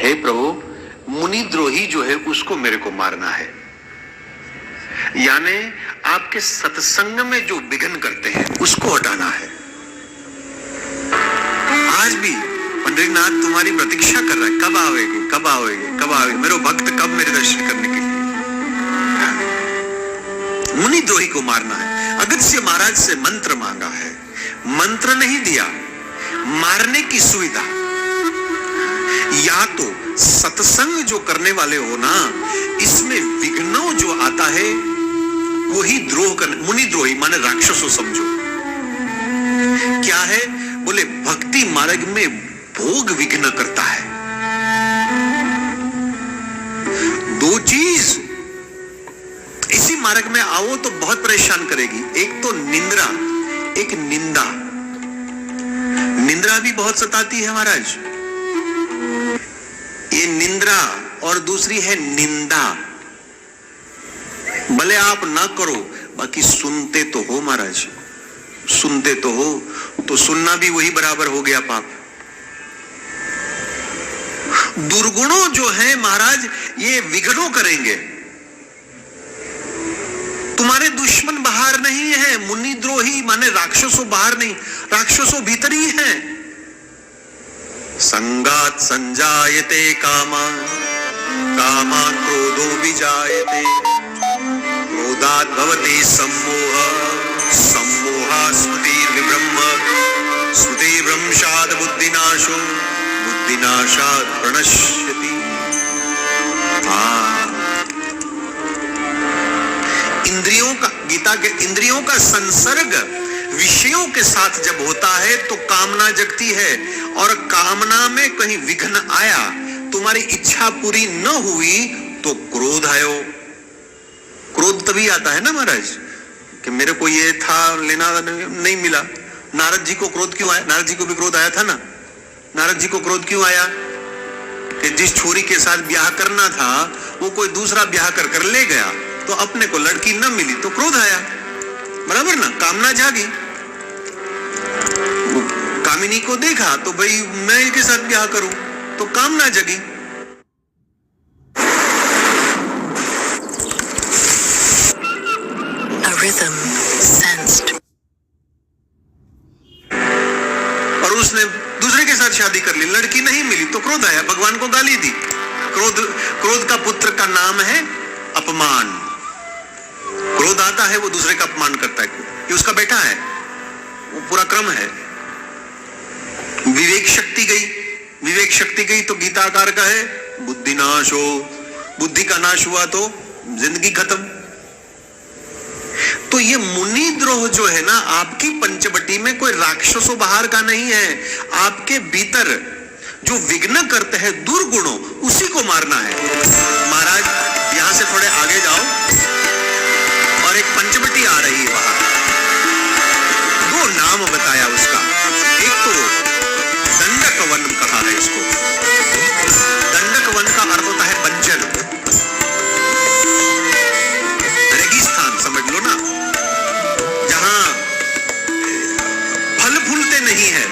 हे प्रभु, मुनिद्रोही जो है उसको मेरे को मारना है। यानी आपके सत्संग में जो विघ्न करते हैं उसको हटाना है। आज भी पंडरीनाथ तुम्हारी प्रतीक्षा कर रहा है, कब आओगे, कब आओगे, कब आओगे, मेरे भक्त कब मेरे दर्शन करने के लिए। मुनिद्रोही को मारना है। अगस्त्य महाराज से मंत्र मांगा है, मंत्र नहीं दिया, मारने की सुविधा। या तो सत्संग जो करने वाले हो ना, इसमें विघ्नों जो आता है वही द्रोह करने। मुनिद्रोही माने राक्षसों समझो। क्या है बोले, भक्ति मार्ग में भोग विघ्न करता है। दो चीज इसी मार्ग में आओ तो बहुत परेशान करेगी। एक तो निंद्रा, एक निंदा। निंद्रा भी बहुत सताती है महाराज, ये निंद्रा, और दूसरी है निंदा। भले आप ना करो, बाकी सुनते तो हो महाराज, सुनते तो हो, तो सुनना भी वही बराबर हो गया पाप। दुर्गुणों जो है महाराज ये विघ्नों करेंगे। तुम्हारे दुश्मन बाहर नहीं है, मुनिद्रोही माने राक्षसों बाहर नहीं, राक्षसों भीतर ही है। संगात संजायते कामा, कामा क्रोधो विजायते, क्रोधात् भवति सम्मोह, सम्मोहात् स्मृतिर्विभ्रम, स्मृतिर्भ्रंशात् बुद्धिनाशो, बुद्धिनाशात् प्रणश्यति। इंद्रियों का, गीता के इंद्रियों का संसर्ग विषयों के साथ जब होता है तो कामना जगती है, और कामना में कहीं विघ्न आया, तुम्हारी इच्छा पूरी न हुई तो क्रोध आयो। क्रोध तभी आता है ना महाराज कि मेरे को ये था लेना नहीं मिला। नारद जी को क्रोध क्यों आया? नारद जी को भी क्रोध आया था ना। नारद जी को क्रोध क्यों आया कि जिस छोरी के साथ ब्याह करना था वो कोई दूसरा ब्याह कर ले गया, तो अपने को लड़की न मिली तो क्रोध आया, बराबर ना। कामना जागी, कामिनी को देखा तो भाई मैं इसके साथ ब्याह करूं, तो कामना जगी। A rhythm sensed. और उसने दूसरे के साथ शादी कर ली, लड़की नहीं मिली तो क्रोध आया, भगवान को गाली दी। क्रोध का पुत्र का नाम है अपमान। क्रोध आता है वो दूसरे का अपमान करता है, ये उसका बेटा है, वो पूरा क्रम है। विवेक शक्ति गई, विवेक शक्ति गई तो गीताकार का है बुद्धि नाश हो, बुद्धि का नाश हुआ तो जिंदगी खत्म। तो ये मुनिद्रोह जो है ना, आपकी पंचवटी में कोई राक्षसों बाहर का नहीं है, आपके भीतर जो विघ्न करते हैं दुर्गुणों, उसी को मारना है। महाराज यहां से थोड़े आगे जाओ और एक पंचवटी आ रही है, वहां दो नाम बताया उसका। एक तो दंडक वन कहा है इसको। दंडक वन का अर्थ होता है बंजर, रेगिस्तान समझ लो ना, जहां फल फूलते नहीं है,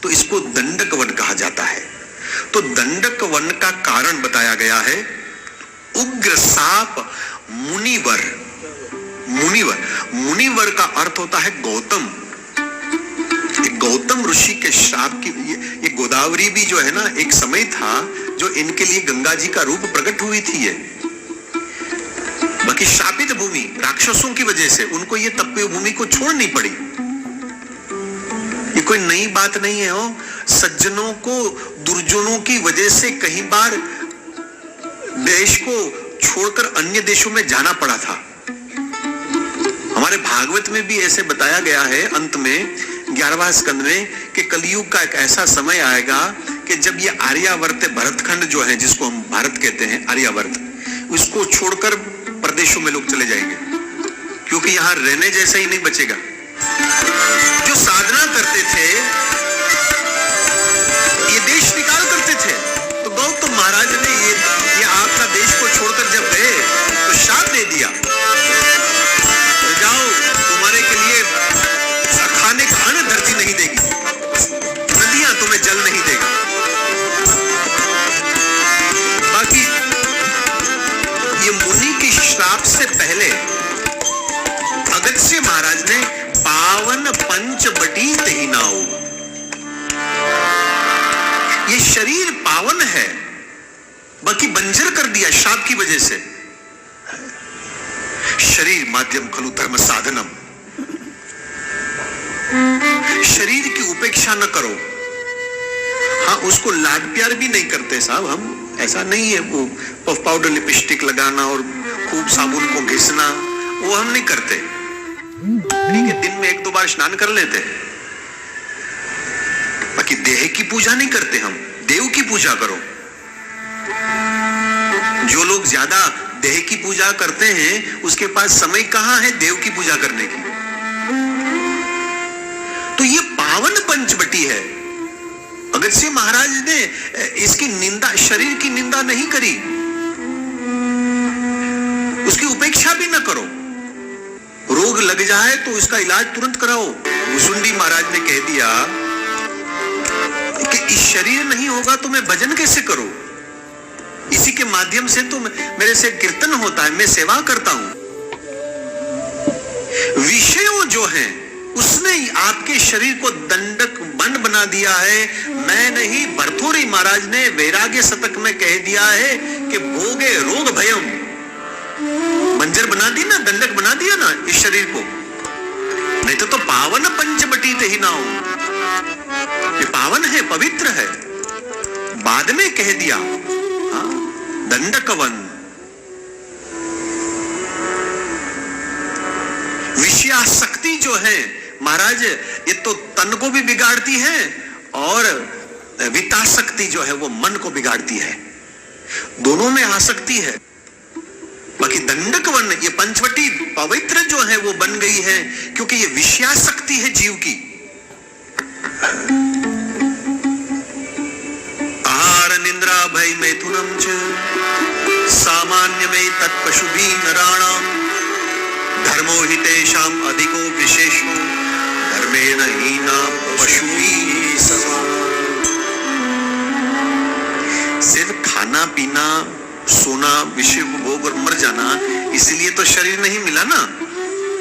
तो इसको दंडक वन कहा जाता है। तो दंडक वन का कारण बताया गया है, उग्र साप मुनिवर। मुनिवर, मुनिवर का अर्थ होता है गौतम। गौतम ऋषि के श्राप की, ये गोदावरी भी जो है ना, एक समय था जो इनके लिए गंगा जी का रूप प्रकट हुई थी। ये बाकी शापित भूमि राक्षसों की वजह से उनको ये तप्पी भूमि को छोड़नी पड़ी। ये कोई नई बात नहीं है। हो सज्जनों को दुर्जनों की वजह से कई बार देश को छोड़कर अन्य देशों में जाना पड़ा था। हमारे भागवत में भी ऐसे बताया गया है अंत में 11वां स्कंद में कि कलयुग का एक ऐसा समय आएगा कि जब ये आर्यावर्त भरतखंड जो है, जिसको हम भारत कहते हैं आर्यावर्त, उसको छोड़कर प्रदेशों में लोग चले जाएंगे, क्योंकि यहां रहने जैसा ही नहीं बचेगा। जो साधना करते थे ये देश निकाल करते थे, तो गौतम महाराज ने ये आपका देश को छोड़कर जब गए तो शाप दे दिया, तो जाओ तुम्हारे के लिए खाने का अन्न धरती नहीं देगी, नदियां तुम्हें जल नहीं देगा। पहले अगस्त्य महाराज ने पावन पंचवटी तेहि नाउ, ये शरीर पावन है, बाकी बंजर कर दिया शाप की वजह से। शरीर माध्यम खलु धर्म साधनम, शरीर की उपेक्षा न करो। हाँ, उसको लाड प्यार भी नहीं करते साहब हम, ऐसा नहीं है। वो पफ पाउडर लिपस्टिक लगाना और खूब साबुन को घिसना, वो हम नहीं करते। ठीक है, दिन में 1-2 बार स्नान कर लेते, बाकी देह की पूजा नहीं करते हम। देव की पूजा करो। जो लोग ज्यादा देह की पूजा करते हैं उसके पास समय कहां है देव की पूजा करने की। तो ये पावन पंचवटी है। अगस्त्य महाराज ने इसकी निंदा, शरीर की निंदा नहीं करी, उसकी उपेक्षा भी न करो। रोग लग जाए तो उसका इलाज तुरंत कराओ। मुसुंडी महाराज ने कह दिया कि इस शरीर नहीं होगा तो मैं भजन कैसे करूं, इसी के माध्यम से तो मेरे से कीर्तन होता है, मैं सेवा करता हूं। विषयों जो हैं उसने आपके शरीर को दंडक बंद बना दिया है। मैं नहीं, भरथोरी महाराज ने वैराग्य शतक में कह दिया है कि भोगे रोग भयम, बंजर बना दी ना, दंडक बना दिया ना इस शरीर को। नहीं तो पावन पंचवटी तेहि नाउ, ये पावन है, पवित्र है। बाद में कह दिया दंडकवन। विषयासक्ति जो है महाराज, ये तो तन को भी बिगाड़ती है और वित्तासक्ति जो है वो मन को बिगाड़ती है। दोनों में आसक्ति है। बाकी दंडकवन, ये पंचवटी पवित्र जो है वो बन गई है क्योंकि ये विषयासक्ति है जीव की। आहार निंद्रा भय मैथुनम च सामान्य में तत्पशुभि नराणाम धर्मो हि तेषाम अधिको विशेषो धर्मेण हीना पशुभि समान। सिर्फ खाना पीना सोना विषय उपभोग और मर जाना, इसलिए तो शरीर नहीं मिला ना,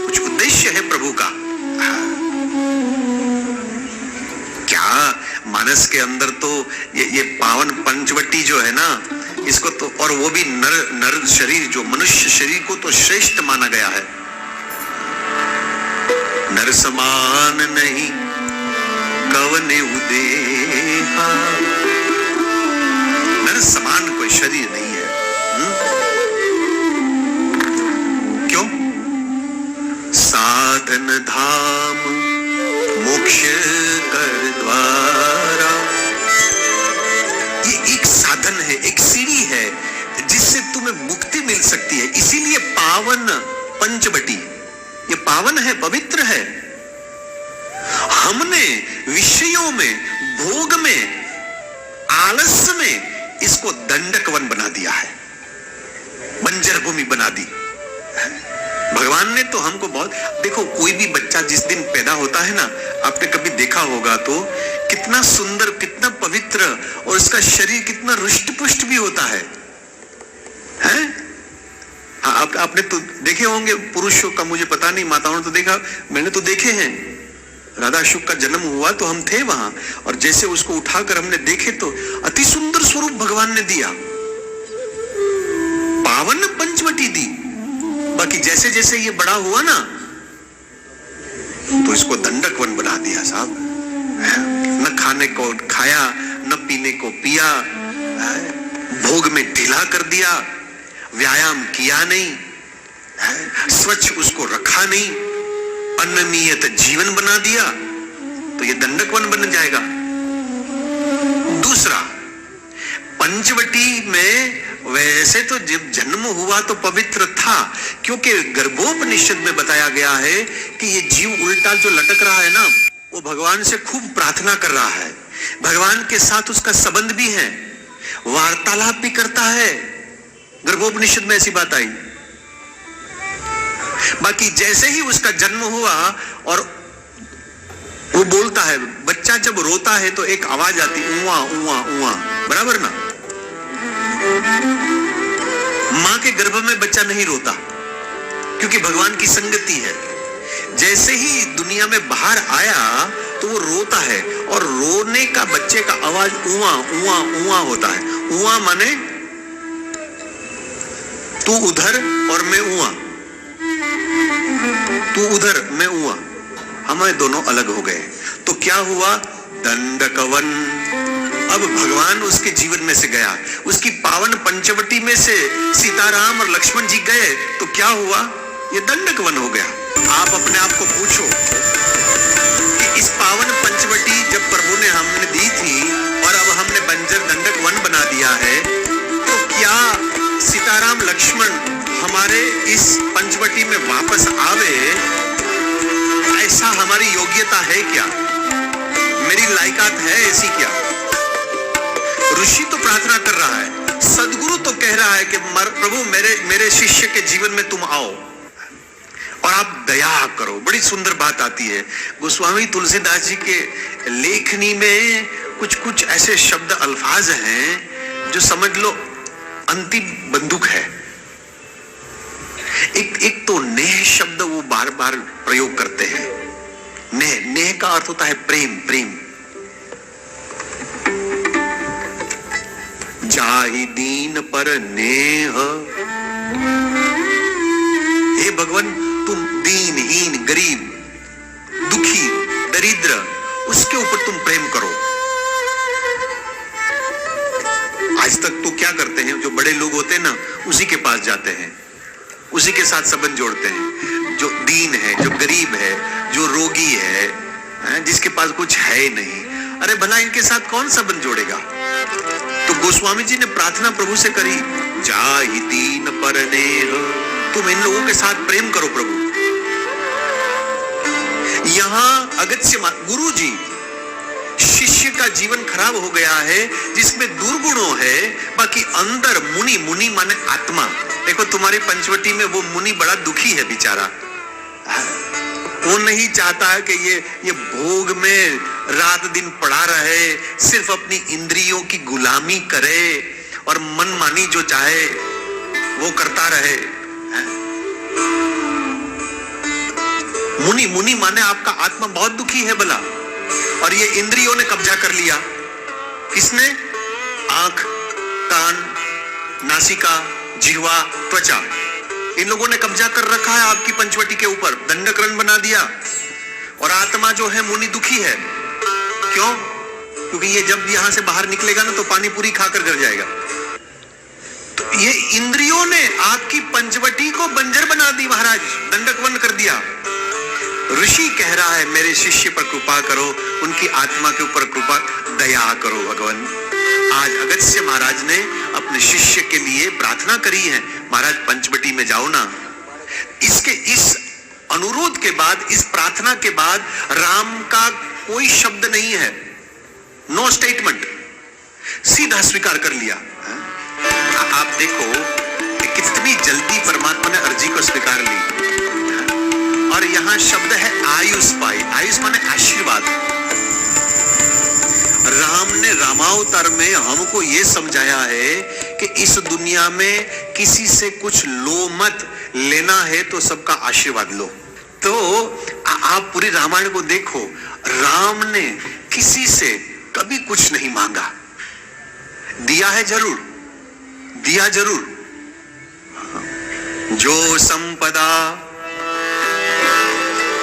कुछ उद्देश्य है प्रभु का। क्या मानस के अंदर तो ये पावन पंचवटी जो है ना, इसको तो, और वो भी नर शरीर, जो मनुष्य शरीर को तो श्रेष्ठ माना गया है। नर समान नहीं कवने उदेहा, नर समान कोई शरीर नहीं है। क्यों? साधन धाम मोक्ष कर द्वारा, ये एक साधन है, एक सीढ़ी है जिससे तुम्हें मुक्ति मिल सकती है। इसीलिए पावन पंचवटी, ये पावन है, पवित्र है। हमने विषयों में, भोग में, आलस्य में इसको दंडकवन बना दिया है, बंजर भूमि बना दी। भगवान ने तो हमको बहुत, देखो कोई भी बच्चा जिस दिन पैदा होता है ना, आपने कभी देखा होगा तो कितना सुंदर, कितना पवित्र, और उसका शरीर कितना रुष्ट पुष्ट भी होता है, हैं? आपने तो देखे होंगे पुरुषों का, मुझे पता नहीं, माताओं ने तो देखा, मैंने तो देखे हैं। राधा शुक का जन्म हुआ तो हम थे वहां, और जैसे उसको उठाकर हमने देखे तो अति सुंदर स्वरूप भगवान ने दिया, पावन पंचवटी दी। बाकी जैसे जैसे ये बड़ा हुआ ना, तो इसको दंडकवन बना दिया साहब। न खाने को खाया, न पीने को पिया, भोग में ढीला कर दिया, व्यायाम किया नहीं, स्वच्छ उसको रखा नहीं, अनियमित जीवन बना दिया, तो ये दंडकवन बन जाएगा। दूसरा, पंचवटी में वैसे तो जब जन्म हुआ तो पवित्र था, क्योंकि गर्भोपनिषद में बताया गया है कि ये जीव उल्टा जो लटक रहा है ना, वो भगवान से खूब प्रार्थना कर रहा है, भगवान के साथ उसका संबंध भी है, वार्तालाप भी करता है। गर्भोपनिषद में ऐसी बात आई। बाकी जैसे ही उसका जन्म हुआ और वो बोलता है, बच्चा जब रोता है तो एक आवाज आती, उवा उवा उवा, बराबर ना? मां के गर्भ में बच्चा नहीं रोता, क्योंकि भगवान की संगति है। जैसे ही दुनिया में बाहर आया तो वो रोता है, और रोने का बच्चे का आवाज उआ उआ उआ होता है। उआ माने तू उधर और मैं उआ, तू उधर मैं उआ, हमें दोनों अलग हो गए। तो क्या हुआ? दंडकवन। अब भगवान उसके जीवन में से गया, उसकी पावन पंचवटी में से सीताराम और लक्ष्मण जी गए, तो क्या हुआ? ये दंडकवन हो गया। आप अपने आप को पूछो कि इस पावन पंचवटी जब प्रभु ने हमने दी थी और अब हमने बंजर दंडकवन बना दिया है, तो क्या सीताराम लक्ष्मण हमारे इस पंचवटी में वापस आवे, ऐसा हमारी योग्यता है क्या? मेरी लायकात है ऐसी क्या? ऋषि तो प्रार्थना कर रहा है, सदगुरु तो कह रहा है कि प्रभु मेरे शिष्य के जीवन में तुम आओ और आप दया करो। बड़ी सुंदर बात आती है गोस्वामी तुलसीदास जी के लेखनी में, कुछ ऐसे शब्द अल्फाज हैं जो समझ लो अंतिम बंदूक है। एक तो नेह शब्द वो बार बार प्रयोग करते हैं। नेह का अर्थ होता है प्रेम। जाहि दीन पर नेह, हे भगवान तुम दीनहीन, गरीब, दुखी, दरिद्र, उसके ऊपर तुम प्रेम करो। आज तक तो क्या करते हैं, जो बड़े लोग होते हैं ना, उसी के पास जाते हैं, उसी के साथ संबंध जोड़ते हैं। जो दीन है, जो गरीब है, जो रोगी है, जिसके पास कुछ है नहीं, अरे भला इनके साथ कौन संबंध जोड़ेगा? तो गोस्वामी जी ने प्रार्थना प्रभु से करी, जाहि दीन पर नेह, तुम इन लोगों के साथ प्रेम करो प्रभु। यहां अगस्त्य गुरु जी, शिष्य का जीवन खराब हो गया है जिसमें दुर्गुणों है, बाकी अंदर मुनि माने आत्मा। देखो तुम्हारी पंचवटी में वो मुनि बड़ा दुखी है बेचारा, वो नहीं चाहता है कि ये भोग में रात दिन पड़ा रहे, सिर्फ अपनी इंद्रियों की गुलामी करे और मनमानी जो चाहे वो करता रहे। मुनि माने आपका आत्मा बहुत दुखी है भला, और ये इंद्रियों ने कब्जा कर लिया। किसने? आंख, कान, नासिका, जिह्वा, त्वचा, इन लोगों ने कब्जा कर रखा है आपकी पंचवटी के ऊपर, दंडकरण बना दिया। और आत्मा जो है मुनि दुखी है। क्यों? क्योंकि ये जब यहां से बाहर निकलेगा ना तो पानी पूरी खाकर गिर जाएगा। तो ये इंद्रियों ने आपकी पंचवटी को बंजर बना दी महाराज, दंडकवन कर दिया। ऋषि कह रहा है मेरे शिष्य पर कृपा करो, उनकी आत्मा के ऊपर कृपा दया करो भगवान। आज अगस्त्य महाराज ने अपने शिष्य के लिए प्रार्थना करी है, महाराज पंचवटी में जाओ ना। इसके इस अनुरोध के बाद, इस प्रार्थना के बाद राम का कोई शब्द नहीं है, नो स्टेटमेंट, सीधा स्वीकार कर लिया। आप देखो कि कितनी जल्दी परमात्मा ने अर्जी को स्वीकार ली। और यहां शब्द है आयुष पाई। आयुष माने आशीर्वाद। राम ने रामावतार में हमको यह समझाया है कि इस दुनिया में किसी से कुछ लो मत, लेना है तो सबका आशीर्वाद लो। तो आप पूरी रामायण को देखो, राम ने किसी से कभी कुछ नहीं मांगा, दिया है जरूर, दिया जरूर। जो संपदा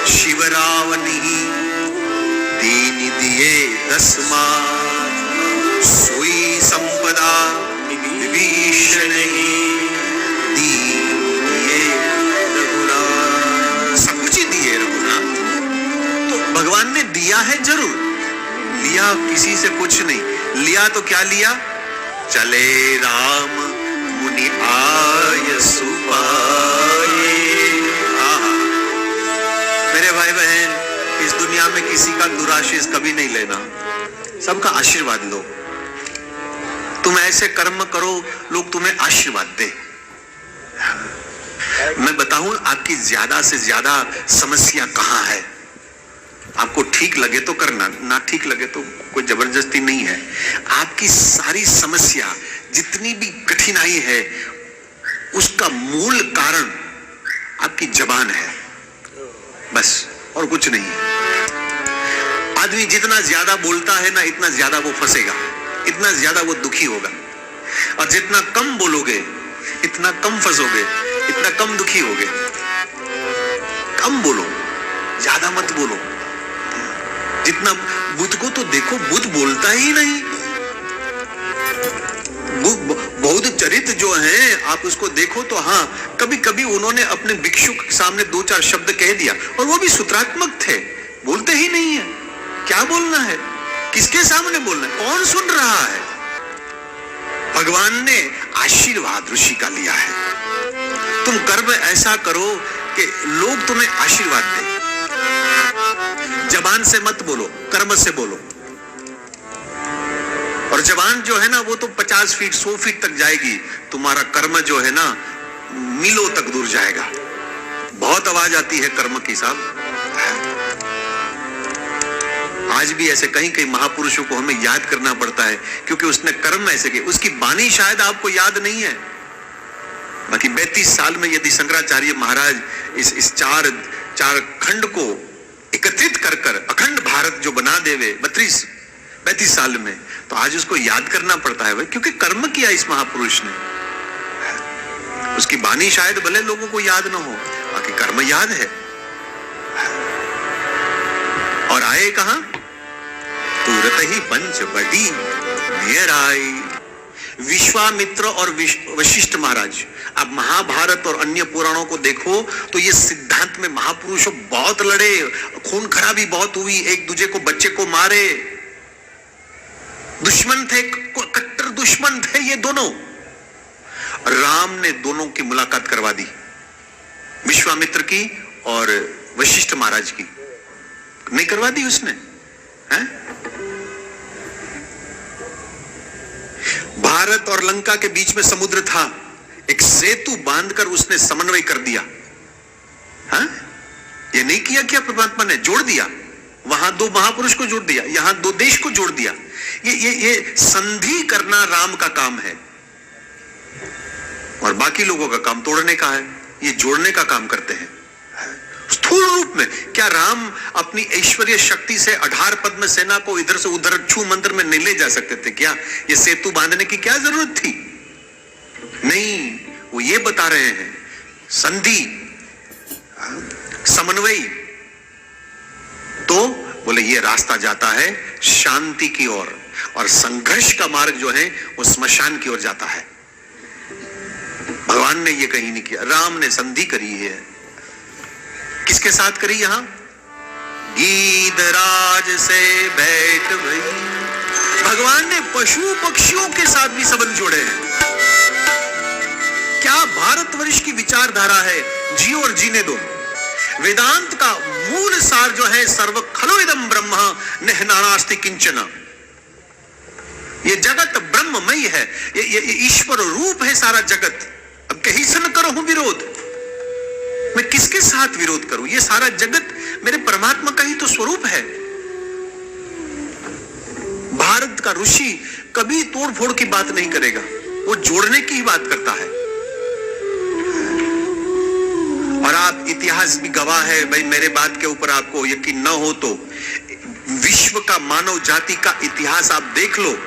शिवरावनी दीन दिए दसमार, सोई संपदा विभीषण दीन दिए रघुनाथ। सब कुछ ही दिए रघुनाथ। तो भगवान ने दिया है जरूर, लिया किसी से कुछ नहीं। लिया तो क्या लिया? चले राम मुनि आय सुपाए। मेरे भाई बहन, इस दुनिया में किसी का दुराशीष कभी नहीं लेना, सबका आशीर्वाद लो। तुम ऐसे कर्म करो लोग तुम्हें आशीर्वाद दे। मैं बताऊं आपकी ज्यादा से ज्यादा समस्या कहां है। आपको ठीक लगे तो करना, ना ठीक लगे तो कोई जबरदस्ती नहीं है। आपकी सारी समस्या, जितनी भी कठिनाई है, उसका मूल कारण आपकी जबान है, बस, और कुछ नहीं है। आदमी जितना ज्यादा बोलता है ना, इतना ज्यादा वो फंसेगा, इतना ज्यादा वो दुखी होगा, और जितना कम बोलोगे इतना कम फंसोगे, इतना कम दुखी होगे। कम बोलो, ज्यादा मत बोलो। जितना बुद्ध को तो देखो, बुद्ध बोलता ही नहीं। बौद्ध चरित्र जो हैं, आप उसको देखो तो हाँ, कभी कभी उन्होंने अपने भिक्षु के सामने 2-4 शब्द कह दिया, और वो भी सूत्रात्मक थे, बोलते ही नहीं है। क्या बोलना है, किसके सामने बोलना है, कौन सुन रहा है? भगवान ने आशीर्वाद ऋषि का लिया है। तुम कर्म ऐसा करो कि लोग तुम्हें आशीर्वाद दें। जबान से मत बोलो, कर्म से बोलो। और जबान जो है ना, वो तो 50 फीट 100 फीट तक जाएगी, तुम्हारा कर्म जो है ना मीलों तक दूर जाएगा। बहुत आवाज आती है कर्म की साहब। आज भी ऐसे कहीं कहीं महापुरुषों को हमें याद करना पड़ता है, क्योंकि उसने कर्म ऐसे किए। उसकी वाणी शायद आपको याद नहीं है, बाकी 32 साल में यदि शंकराचार्य महाराज इस चार खंड को एकत्रित कर अखंड भारत जो बना देवे 32 साल में, तो आज उसको याद करना पड़ता है भाई, क्योंकि कर्म किया इस महापुरुष ने। उसकी वाणी शायद भले लोगों को याद ना हो, बाकी कर्म याद है। और आए कहां? तुरत ही पंच बड़ी नियर आई। विश्वामित्र और वशिष्ठ महाराज। अब महाभारत और अन्य पुराणों को देखो तो ये सिद्धांत में महापुरुषों बहुत लड़े, खून खराबी बहुत हुई, एक दूसरे को बच्चे को मारे, दुश्मन थे, कट्टर दुश्मन थे ये दोनों। राम ने दोनों की मुलाकात करवा दी, विश्वामित्र की और वशिष्ठ महाराज की। नहीं करवा दी उसने, हैं? भारत और लंका के बीच में समुद्र था, एक सेतु बांधकर उसने समन्वय कर दिया। हाँ? ये नहीं किया क्या परमात्मा ने? जोड़ दिया, वहां 2 महापुरुष को जोड़ दिया, यहां 2 देश को जोड़ दिया। ये संधि करना राम का काम है, और बाकी लोगों का काम तोड़ने का है। ये जोड़ने का काम करते हैं स्थूल रूप में। क्या राम अपनी ऐश्वर्य शक्ति से 18 पद्म सेना को इधर से उधर छू मंत्र में नहीं ले जा सकते थे क्या? ये सेतु बांधने की क्या जरूरत थी? नहीं, वो ये बता रहे हैं संधि, समन्वय। तो बोले ये रास्ता जाता है शांति की ओर, और संघर्ष का मार्ग जो है वो स्मशान की ओर जाता है। भगवान ने ये कहीं नहीं किया, राम ने संधि करी है। किसके साथ करी? यहां गीधराज से बैठ गई। भगवान ने पशु पक्षियों के साथ भी संबंध जोड़े हैं। क्या भारतवर्ष की विचारधारा है, जियो और जीने दो। वेदांत का मूल सार जो है, सर्व खलु इदं ब्रह्म नेह किंचन। ये जगत ब्रह्ममय है, ये ईश्वर रूप है सारा जगत। अब कहीं से न करो विरोध, मैं किसके साथ विरोध करूं? ये सारा जगत मेरे परमात्मा का ही तो स्वरूप है। भारत का ऋषि कभी तोड़ फोड़ की बात नहीं करेगा, वो जोड़ने की ही बात करता है। और आप इतिहास भी गवाह है भाई, मेरे बात के ऊपर आपको यकीन न हो तो विश्व का मानव जाति का इतिहास आप देख लो।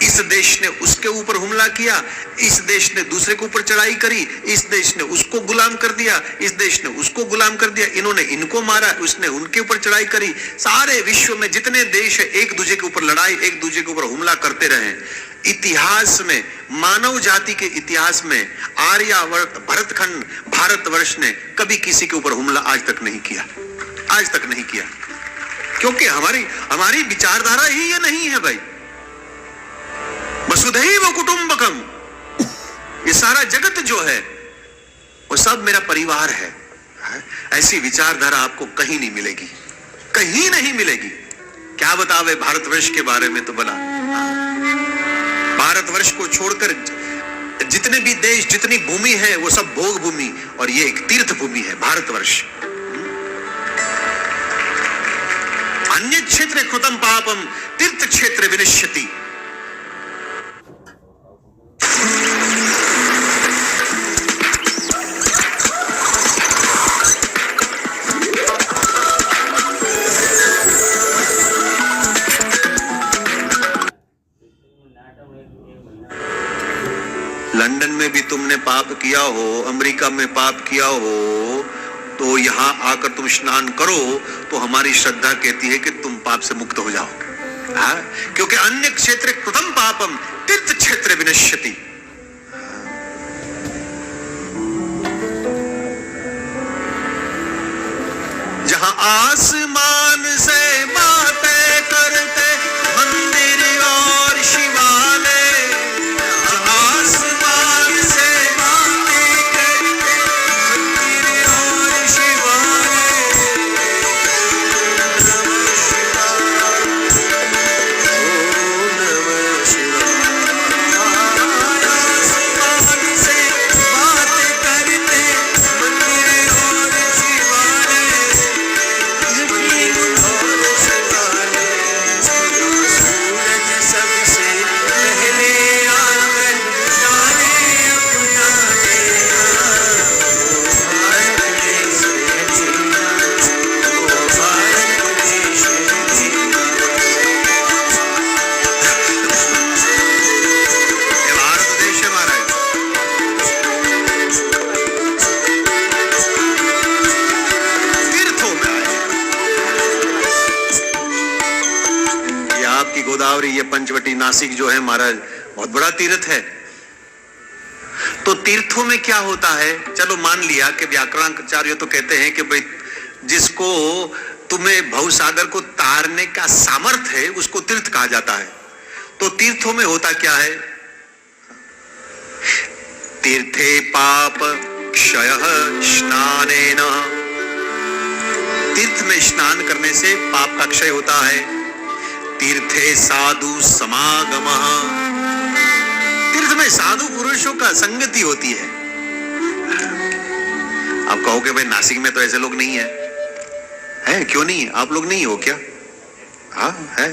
इस देश ने उसके ऊपर हमला किया, इस देश ने दूसरे के ऊपर चढ़ाई करी, इस देश ने उसको गुलाम कर दिया, इस देश ने उसको गुलाम कर दिया, इन्होंने इनको मारा, उसने उनके ऊपर चढ़ाई करी। सारे विश्व में जितने देश है एक दूसरे के ऊपर लड़ाई, एक दूसरे के ऊपर हमला करते रहे। इतिहास में, मानव जाति के इतिहास में आर्यावर्त, भरतखंड, भारतवर्ष ने कभी किसी के ऊपर हमला आज तक नहीं किया, आज तक नहीं किया। क्योंकि हमारी विचारधारा ही ये नहीं है भाई। वसुधैव कुटुंबकम, ये सारा जगत जो है वो सब मेरा परिवार है। ऐसी विचारधारा आपको कहीं नहीं मिलेगी, कहीं नहीं मिलेगी। क्या बतावे भारतवर्ष के बारे में? तो बोला भारतवर्ष को छोड़कर जितने भी देश, जितनी भूमि है वो सब भोग भूमि, और ये एक तीर्थ भूमि है भारतवर्ष। अन्य क्षेत्र कृतम पापम तीर्थ क्षेत्र विनश्यति। लंदन में भी तुमने पाप किया हो, अमेरिका में पाप किया हो, तो यहाँ आकर तुम स्नान करो तो हमारी श्रद्धा कहती है कि तुम पाप से मुक्त हो जाओगे। हाँ? क्योंकि अन्य क्षेत्र कृतम पापम तीर्थ क्षेत्र विनश्यति। जहां आसमान से बातें करते मंदिर और शिवालय, आसमान से बातें करते मंदिर और शिवालय, ओम नमः शिवाय। आसमान से बातें करते मंदिर और शिवालय, सूरज सबसे पहले आकर जाने अपना डेरा, भारत देश है जीना, ओ भारत देश है जीना। ये भारत देश है हमारा। तीर्थों में आए, ये आपकी गोदावरी, ये पंचवटी, नासिक जो है महाराज बहुत बड़ा तीर्थ है। तो तीर्थों में क्या होता है? चलो मान लिया कि व्याकरणाचार्य तो कहते हैं कि भाई जिसको तुम्हें भवसागर को तारने का सामर्थ्य है उसको तीर्थ कहा जाता है। तो तीर्थों में होता क्या है? तीर्थे पाप क्षयः स्नानेन, तीर्थ में स्नान करने से पाप का क्षय होता है। तीर्थे साधु समागमः, तीर्थ में साधु पुरुषों का संगति होती है। आप कहोगे भाई नासिक में तो ऐसे लोग नहीं है क्यों नहीं है? आप लोग नहीं हो क्या? हाँ है।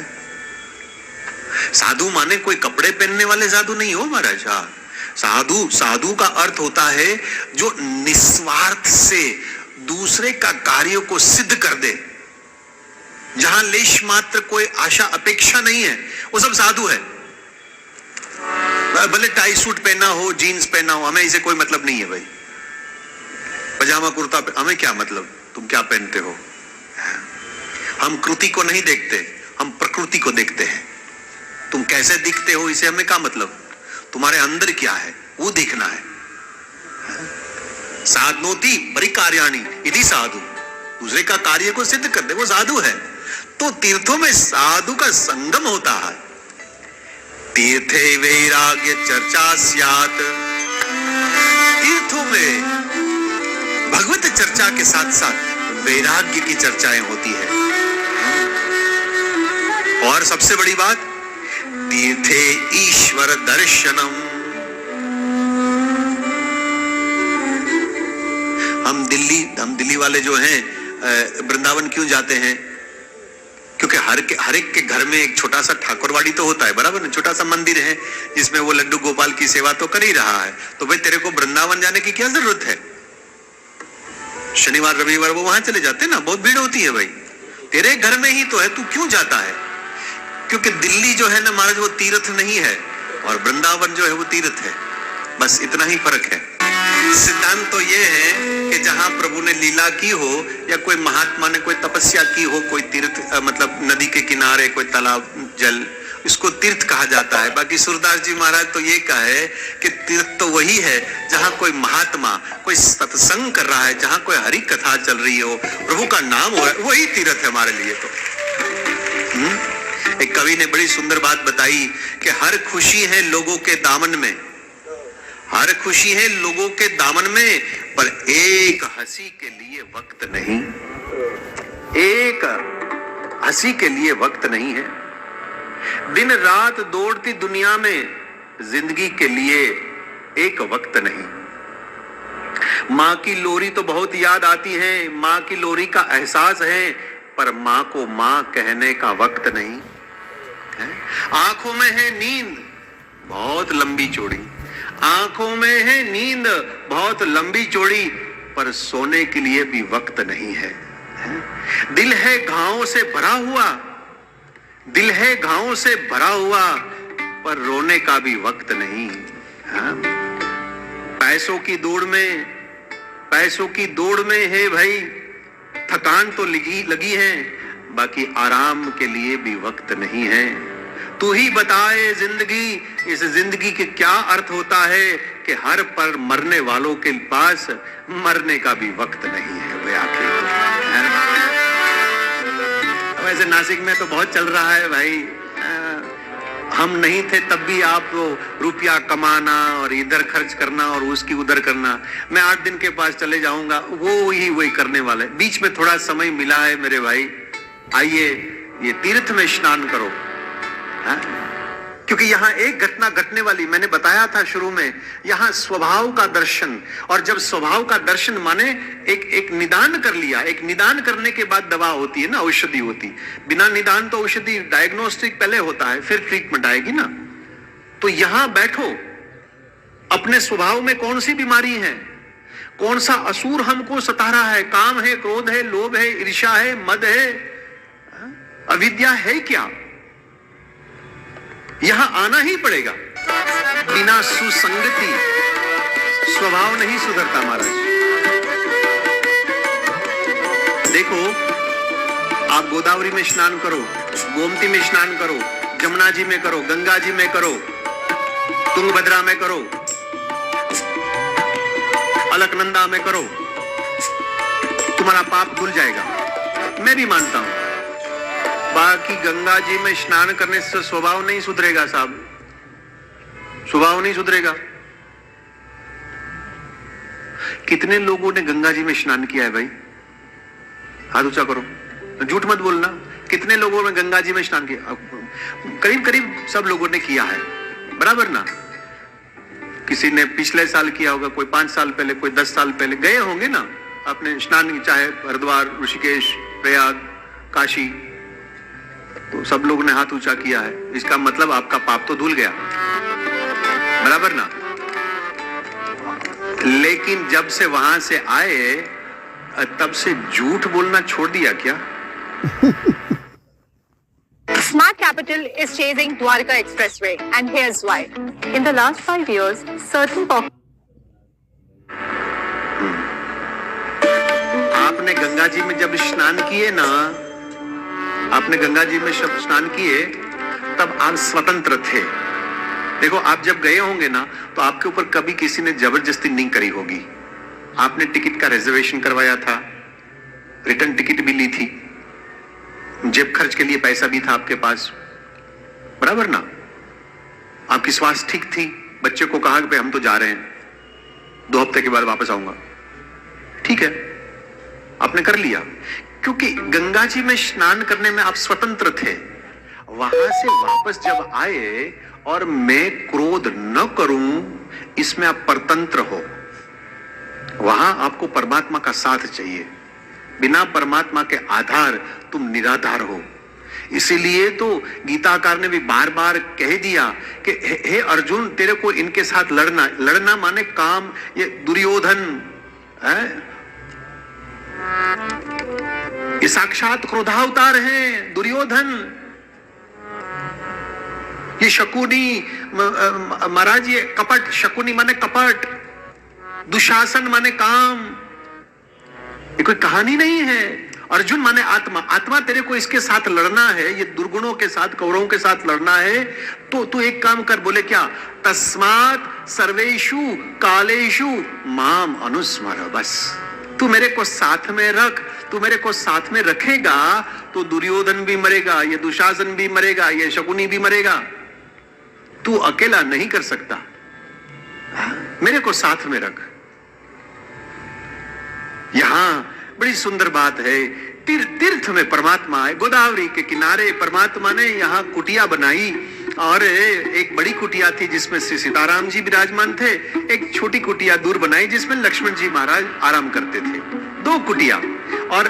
साधु माने कोई कपड़े पहनने वाले साधु नहीं हो महाराज। हाँ, साधु का अर्थ होता है जो निस्वार्थ से दूसरे का कार्य को सिद्ध कर दे, जहां लेश मात्र कोई आशा अपेक्षा नहीं है, वो सब साधु है। भले टाई सूट पहना हो, जीन्स पहना हो, हमें इसे कोई मतलब नहीं है भाई। पजामा कुर्ता हमें क्या मतलब, तुम क्या पहनते हो? हम कृति को नहीं देखते, हम प्रकृति को देखते हैं। तुम कैसे दिखते हो इसे हमें क्या मतलब, तुम्हारे अंदर क्या है वो देखना है। साधनोति परिकार्याणि इति साधु, दूसरे का कार्य को सिद्ध कर दे वो साधु है। तो तीर्थों में साधु का संगम होता है। तीर्थे वैराग्य चर्चा स्यात्, तीर्थों में भगवत चर्चा के साथ साथ वैराग्य की चर्चाएं होती है। और सबसे बड़ी बात, तीर्थे ईश्वर दर्शनम। हम दिल्ली वाले जो हैं वृंदावन क्यों जाते हैं? क्योंकि हर एक के घर में एक छोटा सा ठाकुरवाड़ी तो होता है, बराबर ना? छोटा सा मंदिर है जिसमें वो लड्डू गोपाल की सेवा तो कर ही रहा है। तो भाई तेरे को वृंदावन जाने की क्या जरूरत है? शनिवार रविवार वो वहां चले जाते ना, बहुत भीड़ होती है भाई। तेरे घर में ही तो है, तू क्यों जाता है? क्योंकि दिल्ली जो है ना महाराज वो तीर्थ नहीं है और वृंदावन जो है वो तीर्थ है, बस इतना ही फर्क है। सिद्धांत तो ये है कि जहां प्रभु ने लीला की हो या कोई महात्मा ने कोई तपस्या की हो, कोई तीर्थ मतलब नदी के किनारे कोई तालाब जल, इसको तीर्थ कहा जाता है। बाकी सूरदास जी महाराज तो ये कहे कि तीर्थ तो वही है जहां कोई महात्मा कोई सत्संग कर रहा है, जहां कोई हरि कथा चल रही हो, प्रभु का नाम हो, वही तीर्थ है हमारे लिए। तो एक कवि ने बड़ी सुंदर बात बताई कि हर खुशी है लोगों के दामन में, हर खुशी है लोगों के दामन में, पर एक हंसी के लिए वक्त नहीं, एक हंसी के लिए वक्त नहीं है। दिन रात दौड़ती दुनिया में जिंदगी के लिए एक वक्त नहीं। माँ की लोरी तो बहुत याद आती है, माँ की लोरी का एहसास है, पर माँ को माँ कहने का वक्त नहीं है। आंखों में है नींद बहुत लंबी चौड़ी, आंखों में है नींद बहुत लंबी चौड़ी, पर सोने के लिए भी वक्त नहीं है। दिल है घावों से भरा हुआ, दिल है घावों से भरा हुआ, पर रोने का भी वक्त नहीं। हाँ? पैसों की दौड़ में है भाई, थकान तो लगी है, बाकी आराम के लिए भी वक्त नहीं है। तू ही बताए जिंदगी, इस जिंदगी के क्या अर्थ होता है कि हर पर मरने वालों के पास मरने का भी वक्त नहीं है। वे आखिर वैसे नासिक में तो बहुत चल रहा है भाई, हम नहीं थे तब भी आप रुपया कमाना और इधर खर्च करना और उसकी उधर करना। मैं 8 दिन के पास चले जाऊंगा, वही करने वाले। बीच में थोड़ा समय मिला है मेरे भाई, आइए ये तीर्थ में स्नान करो। हाँ? क्योंकि यहाँ एक घटना घटने वाली, मैंने बताया था शुरू में, यहाँ स्वभाव का दर्शन। और जब स्वभाव का दर्शन माने एक निदान कर लिया, एक निदान करने के बाद दवा होती है ना, औषधि होती। बिना निदान तो औषधि, डायग्नोस्टिक पहले होता है, फिर ट्रीटमेंट आएगी ना। तो यहाँ बैठो, अपने स्वभाव में कौन सी बीमारी है, कौन सा असुर हमको सता रहा है। काम है, क्रोध है, लोभ है, ईर्ष्या है, मद है, अविद्या है क्या? यहां आना ही पड़ेगा। बिना सुसंगति स्वभाव नहीं सुधरता महाराज। देखो, आप गोदावरी में स्नान करो, गोमती में स्नान करो, जमुना जी में करो, गंगा जी में करो, तुंगभद्रा में करो, अलकनंदा में करो, तुम्हारा पाप धुल जाएगा। मैं भी मानता हूं। बाकी गंगा जी में स्नान करने से स्वभाव नहीं सुधरेगा साहब, स्वभाव नहीं सुधरेगा। कितने लोगों ने गंगा जी में स्नान किया है भाई? हाथ ऊंचा करो, झूठ मत बोलना। कितने लोगों ने गंगा जी में स्नान किया? करीब करीब सब लोगों ने किया है, बराबर ना। किसी ने पिछले साल किया होगा, कोई 5 साल पहले, कोई 10 साल पहले गए होंगे ना आपने स्नान, चाहे हरिद्वार, ऋषिकेश, प्रयाग, काशी, तो सब लोगों ने हाथ ऊंचा किया है। इसका मतलब आपका पाप तो धुल गया, बराबर ना। लेकिन जब से वहां से आए, तब से झूठ बोलना छोड़ दिया क्या? Smart Capital is chasing Dwarka Expressway, and here's why. In the last 5 years, certain आपने गंगा जी में जब स्नान किए ना, आपने गंगा जी में जब स्नान किए, तब आप स्वतंत्र थे। देखो, आप जब गए होंगे ना, तो आपके ऊपर कभी किसी ने जबरदस्ती नहीं करी होगी। आपने टिकट का रिजर्वेशन करवाया था, रिटर्न टिकट भी ली थी, जेब खर्च के लिए पैसा भी था आपके पास, बराबर ना। आपकी स्वास्थ्य ठीक थी, बच्चे को कहा कि भाई हम तो जा रहे हैं, 2 हफ्ते के बाद वापस आऊंगा, ठीक है, आपने कर लिया। क्योंकि गंगा जी में स्नान करने में आप स्वतंत्र थे। वहां से वापस जब आए और मैं क्रोध न करूं, इसमें आप परतंत्र हो। वहां आपको परमात्मा का साथ चाहिए। बिना परमात्मा के आधार तुम निराधार हो। इसीलिए तो गीताकार ने भी बार बार कह दिया कि हे अर्जुन, तेरे को इनके साथ लड़ना माने काम, ये दुर्योधन है, ये साक्षात क्रोधावतार हैं दुर्योधन, ये शकुनी महाराज, ये कपट, शकुनी माने कपट, दुशासन माने काम। ये कोई कहानी नहीं है। अर्जुन माने आत्मा, आत्मा तेरे को इसके साथ लड़ना है, ये दुर्गुणों के साथ, कौरवों के साथ लड़ना है, तो तू एक काम कर। बोले क्या? तस्मात् सर्वेषु कालेषु माम अनुस्मर। बस तू मेरे को साथ में रख। तू मेरे को साथ में रखेगा तो दुर्योधन भी मरेगा, ये दुशासन भी मरेगा, ये शकुनी भी मरेगा। तू अकेला नहीं कर सकता, मेरे को साथ में रख। यहां बड़ी सुंदर बात है, तीर्थ में परमात्मा है। गोदावरी के किनारे परमात्मा ने यहाँ कुटिया बनाई, और एक बड़ी कुटिया थी जिसमें श्री सीताराम जी विराजमान थे, एक छोटी कुटिया दूर बनाई जिसमें लक्ष्मण जी महाराज आराम करते थे। 2 कुटिया। और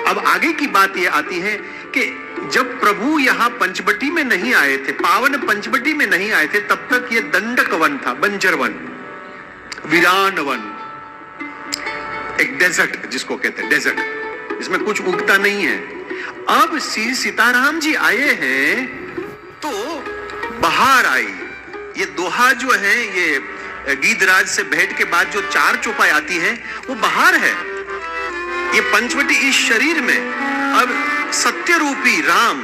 अब आगे की बात यह आती है कि जब प्रभु यहाँ पंचवटी में नहीं आए थे, पावन पंचवटी में नहीं आए थे, तब तक ये दंडक वन था, बंजर वन, वीरान वन, एक डेजर्ट जिसको कहते हैं, डेजर्ट, इसमें कुछ उगता नहीं है। अब श्री सीताराम जी आए हैं तो बहार आई। ये दोहा जो है, ये गीधराज से भेंट के बाद जो 4 चौपाई आती है, वो बहार है। ये पंचवटी इस शरीर में अब सत्य रूपी राम,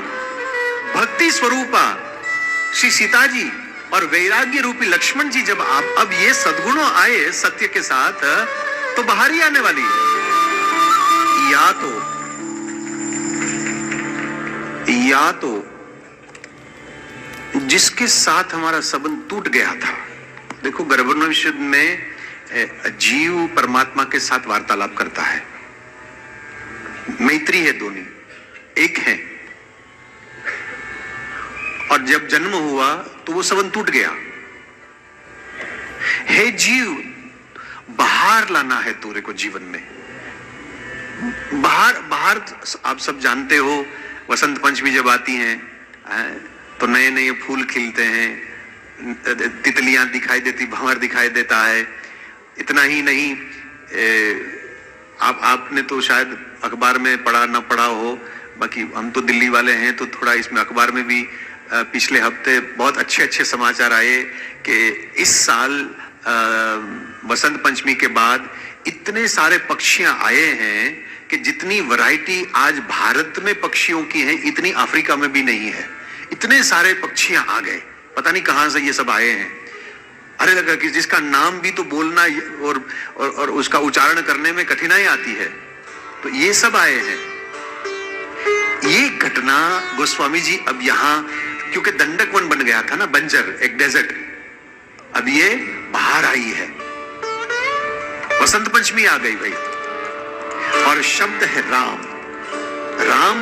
भक्ति स्वरूपा श्री सीता जी और वैराग्य रूपी लक्ष्मण जी, जब आप अब ये सद्गुणों आए सत्य के साथ, तो बाहर ही आने वाली है। या तो जिसके साथ हमारा संबंध टूट गया था, देखो गर्भोपनिषद में जीव परमात्मा के साथ वार्तालाप करता है, मैत्री है, दोनों एक है, और जब जन्म हुआ तो वो संबंध टूट गया। हे जीव, बाहर लाना है तोरे को जीवन में। बाहर आप सब जानते हो, वसंत पंचमी जब आती हैं तो नए नए फूल खिलते हैं, तितलियां दिखाई देती, भंवर दिखाई देता है। इतना ही नहीं, आपने तो शायद अखबार में पढ़ा ना पढ़ा हो, बाकी हम तो दिल्ली वाले हैं तो थोड़ा इसमें अखबार में भी पिछले हफ्ते बहुत अच्छे अच्छे समाचार आए कि इस साल वसंत पंचमी के बाद इतने सारे पक्षियां आए हैं कि जितनी वैरायटी आज भारत में पक्षियों की है, इतनी अफ्रीका में भी नहीं है। इतने सारे पक्षियां आ गए, पता नहीं कहां से ये सब आए हैं। अरे लगा कि जिसका नाम भी तो बोलना और उसका उच्चारण करने में कठिनाई आती है, तो ये सब आए हैं। ये घटना गोस्वामी जी अब यहां, क्योंकि दंडक वन बन गया था ना, बंजर, एक डेजर्ट, अब ये बाहर आई है। वसंत पंचमी आ गई भाई, और शब्द है राम। राम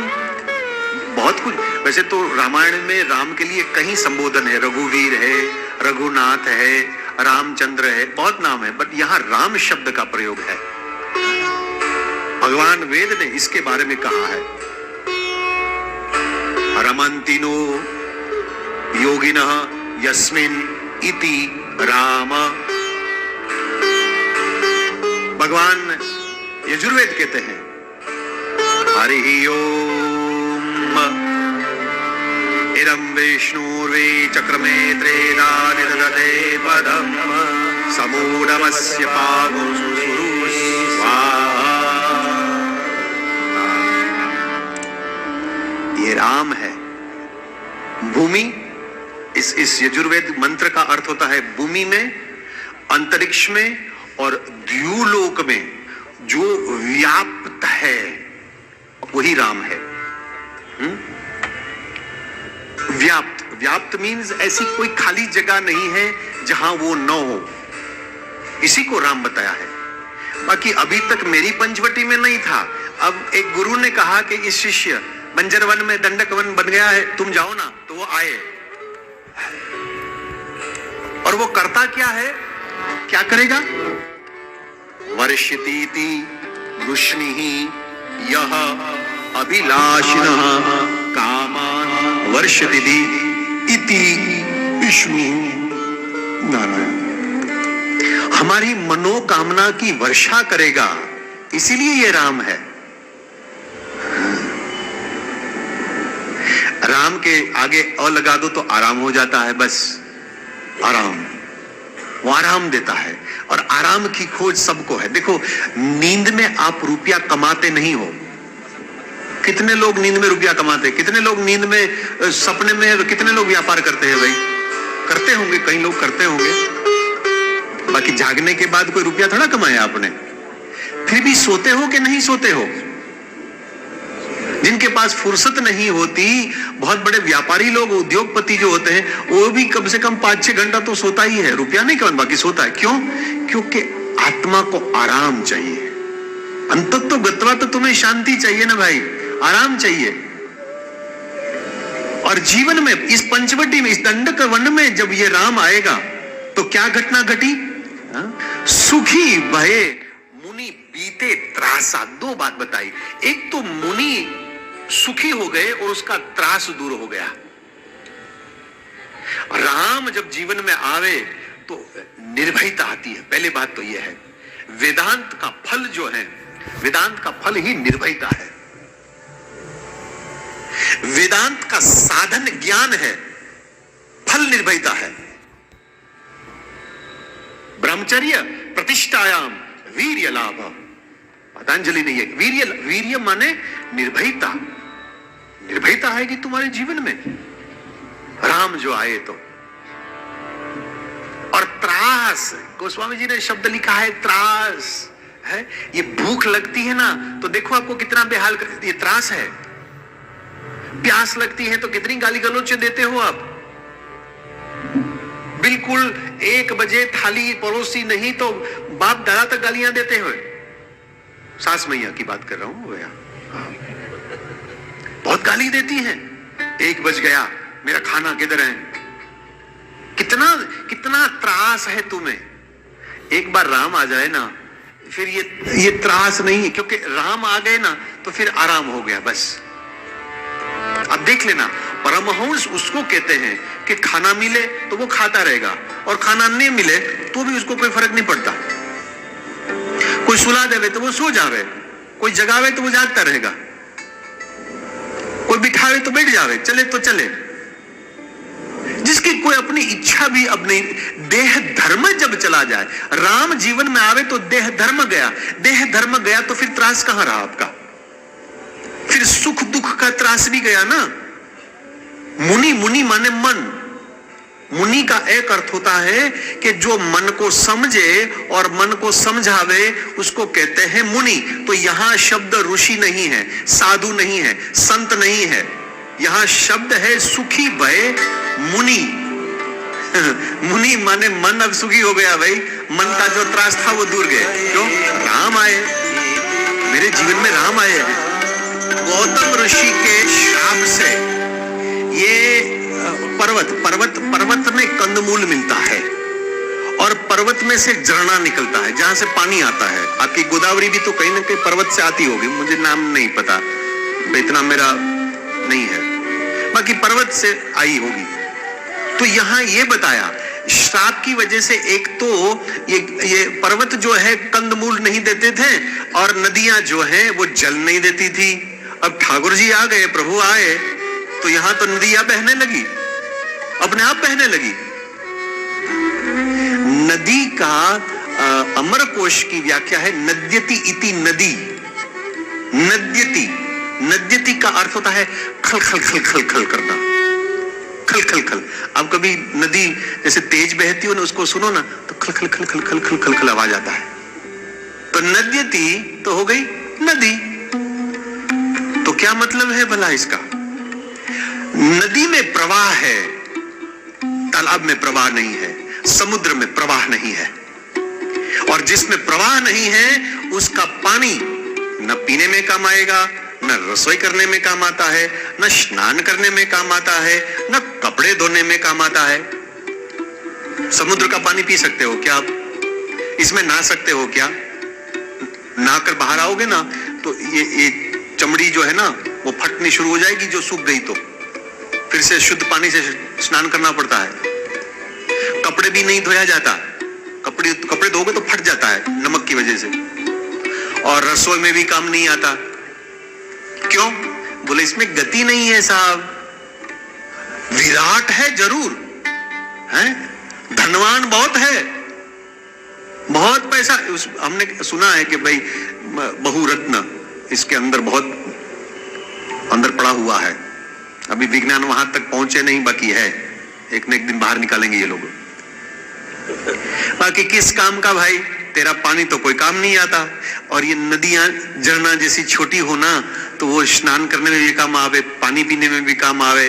बहुत कुछ, वैसे तो रामायण में राम के लिए कई संबोधन है, रघुवीर है, रघुनाथ है, रामचंद्र है, बहुत नाम है, बट यहां राम शब्द का प्रयोग है। भगवान वेद ने इसके बारे में कहा है, रमन्तिनो योगिनः यस्मिन् इति राम। भगवान यजुर्वेद कहते हैं, हरि ओम इदं विष्णुर्वे चक्रमे त्रेदानि ददते पदं समूढमस्य पावुषुरु स्वाहा। ये राम है। भूमि, इस यजुर्वेद मंत्र का अर्थ होता है भूमि में, अंतरिक्ष में और द्युलोक में जो व्याप्त है वही राम है। व्याप्त मीन्स ऐसी कोई खाली जगह नहीं है जहां वो न हो, इसी को राम बताया है। बाकी अभी तक मेरी पंचवटी में नहीं था। अब एक गुरु ने कहा कि इस शिष्य बंजर वन में दंडक वन बन गया है, तुम जाओ ना, तो वो आए। और वो करता क्या है, क्या करेगा? वर्षतीति वृष्णिः यः अभिलाषिनः कामान् वर्षति इति विष्णु। हमारी मनोकामना की वर्षा करेगा, इसीलिए ये राम है। राम के आगे अ लगा दो तो आराम हो जाता है, बस आराम। वो आराम देता है, और आराम की खोज सबको है। देखो, नींद में आप रुपया कमाते नहीं हो। कितने लोग नींद में रुपया कमाते हैं? कितने लोग नींद में, सपने में, कितने लोग व्यापार करते हैं भाई? करते होंगे, कई लोग करते होंगे। बाकी जागने के बाद कोई रुपया थोड़ा कमाया आपने। फिर भी सोते हो कि नहीं सोते हो? जिनके पास फुर्सत नहीं होती, बहुत बड़े व्यापारी लोग, उद्योगपति जो होते हैं, वो भी कम से कम 5-6 घंटा तो सोता ही है। रुपया नहीं कमाता, बाकी सोता है। क्यों? क्योंकि आत्मा को आराम चाहिए। अंतत गत्वा तो तुम्हें शांति चाहिए ना भाई, आराम चाहिए। और जीवन में, इस पंचवटी में, इस दंडक वन में जब ये राम आएगा तो क्या घटना घटी? सुखी भये मुनि बीते त्रासा। 2 बात बताई। एक तो मुनि सुखी हो गए और उसका त्रास दूर हो गया। राम जब जीवन में आवे तो निर्भयता आती है। पहली बात तो यह है, वेदांत का फल जो है, वेदांत का फल ही निर्भयता है। वेदांत का साधन ज्ञान है, फल निर्भयता है। ब्रह्मचर्य प्रतिष्ठायाम वीर्य लाभ। पतंजलि ने ये वीर्य माने निर्भयता। निर्भयता आएगी तुम्हारे जीवन में, राम जो आए तो। और त्रास, गोस्वामी जी ने शब्द लिखा है त्रास है। ये भूख लगती है ना तो देखो आपको कितना बेहाल कर, ये त्रास है। प्यास लगती है तो कितनी गाली गलौच देते हो आप। बिल्कुल 1 बजे थाली परोसी नहीं तो बाप दादा तक गालियां देते हुए। सास मैया की बात कर रहा हूं भैया, बहुत गाली देती हैं। 1 बज गया, मेरा खाना किधर है। कितना कितना त्रास है तुम्हें। एक बार राम आ जाए ना फिर ये त्रास नहीं है, क्योंकि राम आ गए ना तो फिर आराम हो गया बस। अब देख लेना, परमहंस उसको कहते हैं कि खाना मिले तो वो खाता रहेगा और खाना नहीं मिले तो भी उसको कोई फर्क नहीं पड़ता। कोई सुला देवे तो वो सो जावे, कोई जगावे तो वो जागता रहेगा, कोई बिठावे तो बैठ जावे, चले तो चले। जिसकी कोई अपनी इच्छा भी अब नहीं। देह धर्म जब चला जाए, राम जीवन में आवे तो देह धर्म गया। देह धर्म गया तो फिर त्रास कहां रहा आपका। फिर सुख दुख का त्रास भी गया ना। मुनि, मुनि माने मन। मुनि का एक अर्थ होता है कि जो मन को समझे और मन को समझावे उसको कहते हैं मुनि। तो यहां शब्द ऋषि नहीं है, साधु नहीं है, संत नहीं है, यहां शब्द है सुखी भय मुनि। मुनि माने मन अब सुखी हो गया भाई, मन का जो त्रास था वो दूर गए। क्यों? राम आए, मेरे जीवन में राम आए। गौतम ऋषि के श्राप से ये पर्वत में कंदमूल मिलता है और पर्वत में से झरना निकलता है जहां से पानी आता है। आपकी गोदावरी भी तो कहीं ना कहीं पर्वत से आती होगी, मुझे नाम नहीं पता, इतना मेरा नहीं है, बाकी पर्वत से आई होगी। तो यहां ये बताया श्राप की वजह से एक तो ये पर्वत जो है कंदमूल नहीं देते थे और नदियां जो है वो जल नहीं देती थी। अब ठाकुर जी आ गए, प्रभु आए तो यहां तो नदियां बहने लगी, अपने आप बहने लगी। नदी का अमरकोश की व्याख्या है नद्यति इति नदी। नद्यति, नद्यति का अर्थ होता है खल खल खल खल खल करना, खल खल खल। अब कभी नदी जैसे तेज बहती हो ना, उसको सुनो ना तो खल खल खल खल खल खल खल खल आवाज आता है। तो नद्यति तो हो गई नदी। तो क्या मतलब है भला इसका? नदी में प्रवाह है, तालाब में प्रवाह नहीं है, समुद्र में प्रवाह नहीं है। और जिसमें प्रवाह नहीं है उसका पानी न पीने में काम आएगा, न रसोई करने में काम आता है, न स्नान करने में काम आता है, न कपड़े धोने में काम आता है। समुद्र का पानी पी सकते हो क्या आप? इसमें नहा सकते हो क्या? नहाकर बाहर आओगे ना तो ये चमड़ी जो है ना वो फटनी शुरू हो जाएगी, जो सूख गई तो फिर से शुद्ध पानी से स्नान करना पड़ता है। कपड़े भी नहीं धोया जाता, कपड़े धोगे तो फट जाता है नमक की वजह से। और रसोई में भी काम नहीं आता। क्यों? बोले इसमें गति नहीं है साहब। विराट है जरूर है, धनवान बहुत है, बहुत पैसा। हमने सुना है कि भाई बहुरत्न इसके अंदर बहुत अंदर पड़ा हुआ है। अभी विज्ञान वहां तक पहुंचे नहीं, बाकी है, एक न एक दिन बाहर निकालेंगे ये लोग। बाकी किस काम का भाई, तेरा पानी तो कोई काम नहीं आता। और ये नदियां झरना जैसी छोटी हो ना तो वो स्नान करने में भी काम आवे, पानी पीने में भी काम आवे,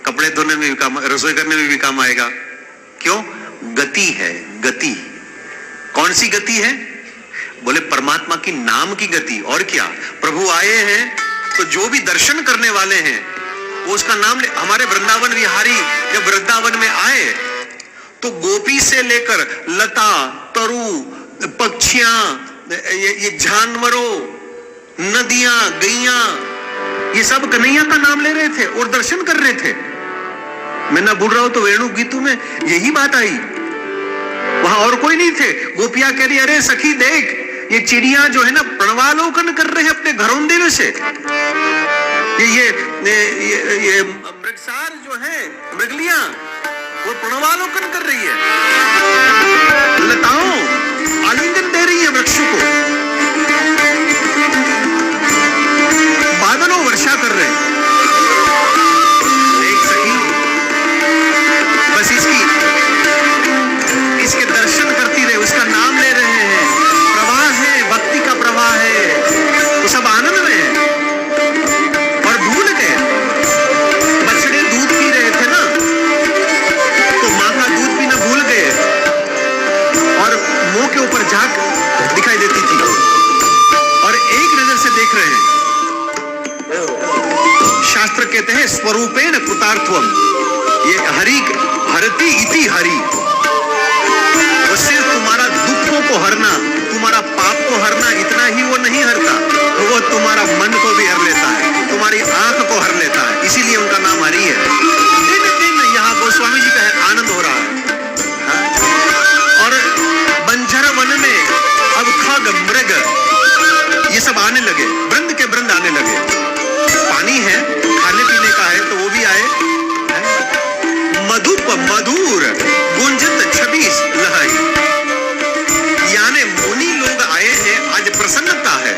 कपड़े धोने में भी काम, रसोई करने में भी काम आएगा। क्यों? गति है, गति। कौन सी गति है? बोले परमात्मा की नाम की गति। और क्या? प्रभु आए हैं तो जो भी दर्शन करने वाले हैं वो उसका नाम ले। हमारे वृंदावन विहारी जब वृंदावन में आए तो गोपी से लेकर लता, तरु, पक्षियां, ये जानवरों, नदियां, गैया, ये सब कन्हैया का नाम ले रहे थे और दर्शन कर रहे थे। मैं ना भूल रहा हूं तो वेणु गीतों में यही बात आई। वहां और कोई नहीं थे। गोपियां कह रही अरे सखी देख, ये चिड़िया जो है ना प्रणवालोकन कर रहे हैं अपने घरोंदे से। ये मृगसार जो है, मृगलियां, वो प्रणवालोकन कर रही है, लताओं आलिंगन दे रही है वृक्षों को, बादलों वर्षा कर रहे हैं। देख सकी, बस इसके दर्शन करती रहे, उसका नाम ले रहे हैं, प्रवाह है, भक्ति का प्रवाह है, तो सब आनंद में है। और भूल गए, बछड़े दूध पी रहे थे ना, तो माँ का दूध पीना भूल गए और मुंह के ऊपर झाग दिखाई देती थी और एक नजर से देख रहे हैं। शास्त्र कहते हैं स्वरूपेण कृतार्थम, ये हरति इति हरि, वो सिर्फ तुम्हारा दुखों को हरना, तुम्हारा पाप को हरना, इतना ही वो नहीं हरता, वो तुम्हारा मन को भी हर लेता है, तुम्हारी आंख को हर लेता है, इसीलिए उनका नाम हरि है। दिन दिन यहाँ गोस्वामी जी का आनंद हो रहा है। और बंजर वन में अब खग मृग ये सब आने लगे, वृंद के वृंद आने लगे। पानी है, खाने पीने का है, तो वो भी आए। मधुप मधुर गुंजत छबीस लहरी, यानी मुनि लोग आए हैं, आज प्रसन्नता है,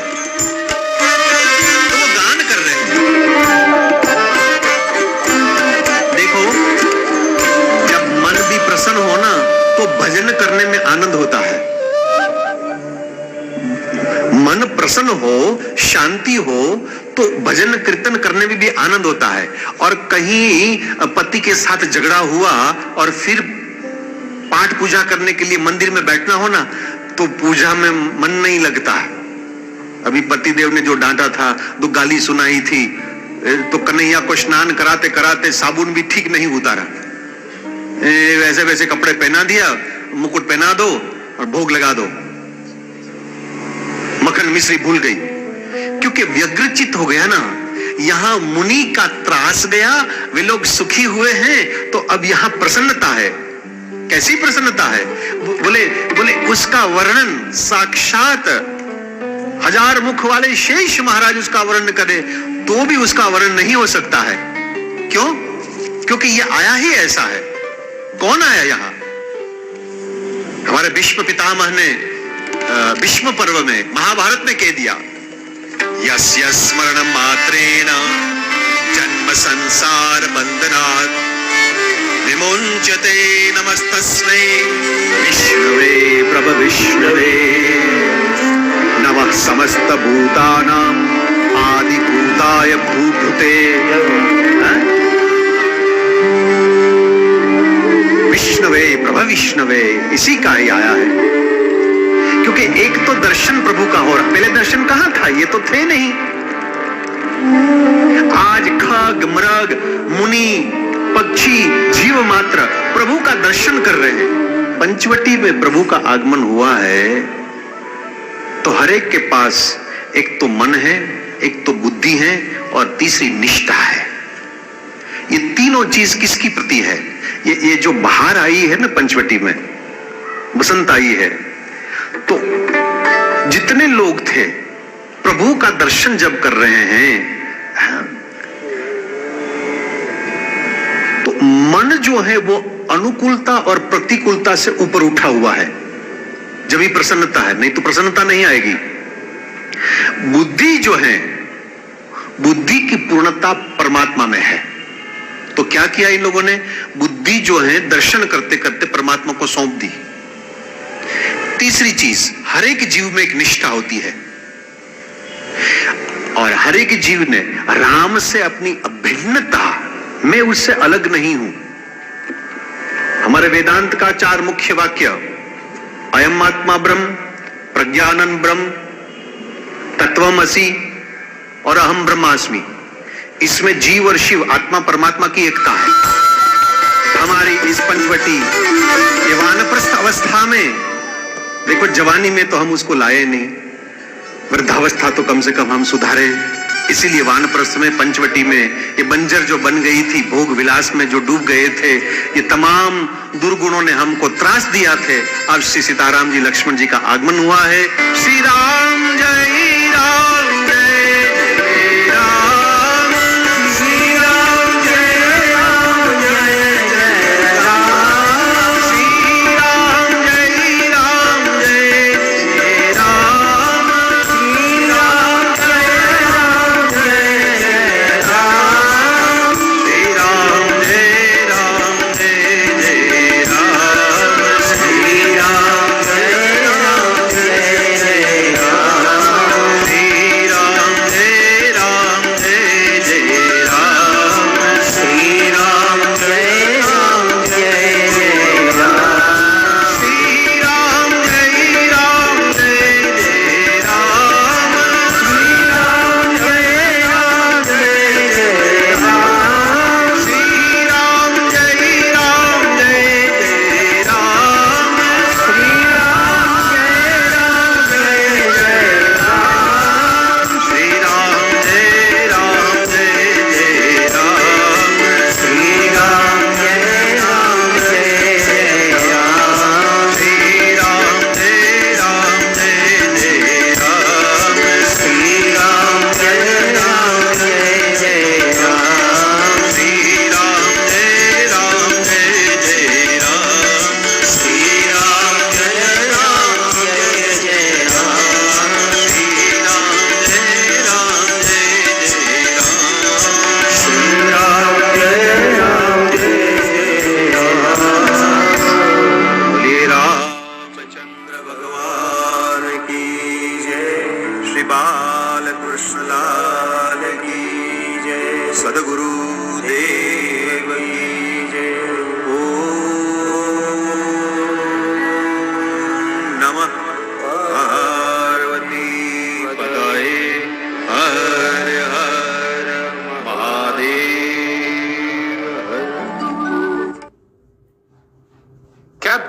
तो वो गान कर रहे हैं। देखो, जब मन भी प्रसन्न हो ना, तो भजन करने में आनंद होता है। मन प्रसन्न हो, शांति हो, तो भजन कीर्तन करने में भी आनंद होता है। और कहीं पति के साथ झगड़ा हुआ और फिर पाठ पूजा करने के लिए मंदिर में बैठना हो ना, तो पूजा में मन नहीं लगता है। अभी पतिदेव ने जो डांटा था, दो गाली सुनाई थी, तो कन्हैया को स्नान कराते कराते साबुन भी ठीक नहीं उतारा, वैसे वैसे कपड़े पहना दिया, मुकुट पहना दो और भोग लगा दो। मक्खन मिश्री भूल गई, क्योंकि व्यग्रचित हो गया ना। यहां मुनि का त्रास गया, वे लोग सुखी हुए हैं, तो अब यहां प्रसन्नता है। कैसी प्रसन्नता है? बोले उसका वर्णन साक्षात हजार मुख वाले शेष महाराज उसका वर्णन करे तो भी उसका वर्णन नहीं हो सकता है। क्यों? क्योंकि ये आया ही ऐसा है। कौन आया यहां? हमारे भीष्म पितामह ने भीष्म पर्व में, महाभारत में कह दिया, यस्य स्मरण मात्रेण जन्म संसार बंधनात् विमुञ्चते नमस्तस्मै विष्णवे प्रभविष्णवे नमः समस्त भूतानां आदि भूताय भूभृते। विष्णवे प्रभविष्णवे, इसी का ही आया है। क्योंकि एक तो दर्शन प्रभु का हो रहा, पहले दर्शन कहां था? ये तो थे नहीं। आज खग मृग मुनि पक्षी जीव मात्र प्रभु का दर्शन कर रहे हैं। पंचवटी में प्रभु का आगमन हुआ है, तो हर एक के पास एक तो मन है, एक तो बुद्धि है और तीसरी निष्ठा है। ये तीनों चीज किसकी प्रति है? ये जो बाहर आई है ना, पंचवटी में बसंत आई है, तो जितने लोग थे प्रभु का दर्शन जब कर रहे हैं, तो मन जो है वो अनुकूलता और प्रतिकूलता से ऊपर उठा हुआ है, जब ही प्रसन्नता है, नहीं तो प्रसन्नता नहीं आएगी। बुद्धि जो है, बुद्धि की पूर्णता परमात्मा में है। तो क्या किया इन लोगों ने? बुद्धि जो है दर्शन करते करते परमात्मा को सौंप दी। तीसरी चीज, हर एक जीव में एक निष्ठा होती है और हर एक जीव ने राम से अपनी अभिन्नता, मैं उससे अलग नहीं हूं। हमारे वेदांत का 4 मुख्य वाक्य, अयम आत्मा ब्रह्म, प्रज्ञानन ब्रह्म, तत्वमसि और अहम ब्रह्मास्मि, इसमें जीव और शिव आत्मा परमात्मा की एकता है। हमारी इस पंचवटी ये वानप्रस्थ अवस्था में, देखो जवानी में तो हम उसको लाए नहीं, वृद्धावस्था तो कम से कम हम सुधारे। इसीलिए वानप्रस्थ में, पंचवटी में ये बंजर जो बन गई थी, भोग विलास में जो डूब गए थे, ये तमाम दुर्गुणों ने हमको त्रास दिया थे। अब श्री सीताराम जी लक्ष्मण जी का आगमन हुआ है। श्री राम जय राम जय राम, श्री राम जय राम जय जय राम।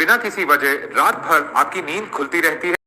बिना किसी वजह रात भर आपकी नींद खुलती रहती है।